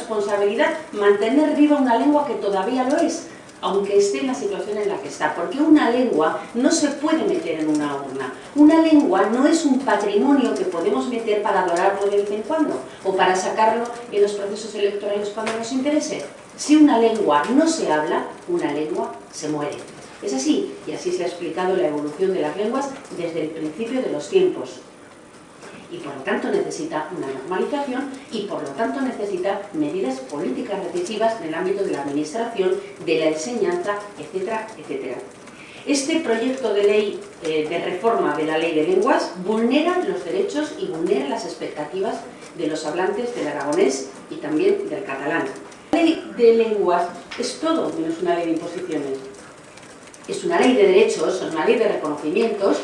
responsabilidad mantener viva una lengua que todavía lo es, aunque esté en la situación en la que está, porque una lengua no se puede meter en una urna. Una lengua no es un patrimonio que podemos meter para adorarlo de vez en cuando o para sacarlo en los procesos electorales cuando nos interese. Si una lengua no se habla, una lengua se muere. Es así, y así se ha explicado la evolución de las lenguas desde el principio de los tiempos. Y por lo tanto necesita una normalización y por lo tanto necesita medidas políticas decisivas en el ámbito de la administración, de la enseñanza, etcétera, etcétera. Este proyecto de ley de reforma de la ley de lenguas vulnera los derechos y vulnera las expectativas de los hablantes del aragonés y también del catalán. La ley de lenguas es todo menos una ley de imposiciones. Es una ley de derechos, es una ley de reconocimientos,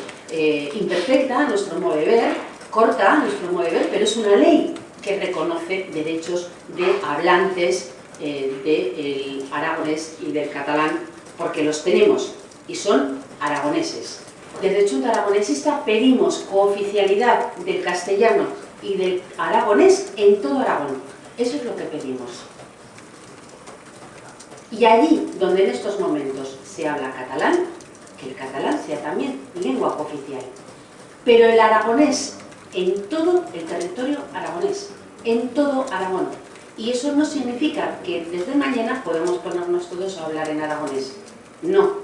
imperfecta a nuestro modo de ver, corta a nuestro modo de ver, pero es una ley que reconoce derechos de hablantes del aragonés y del catalán, porque los tenemos y son aragoneses. Desde Junta Aragonesista pedimos cooficialidad del castellano y del aragonés en todo Aragón. Eso es lo que pedimos. Y allí donde en estos momentos se habla catalán, que el catalán sea también lengua cooficial. Pero el aragonés en todo el territorio aragonés, en todo Aragón. Y eso no significa que desde mañana podemos ponernos todos a hablar en aragonés. No,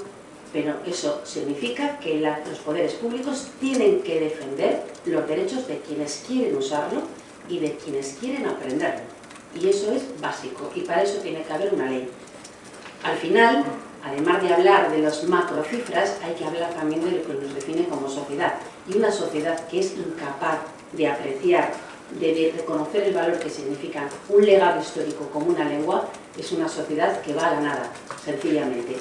pero eso significa que los poderes públicos tienen que defender los derechos de quienes quieren usarlo y de quienes quieren aprenderlo. Y eso es básico, y para eso tiene que haber una ley. Al final, además de hablar de las macrocifras, hay que hablar también de lo que nos define como sociedad. Y una sociedad que es incapaz de apreciar, de reconocer el valor que significa un legado histórico como una lengua, es una sociedad que va a la nada, sencillamente.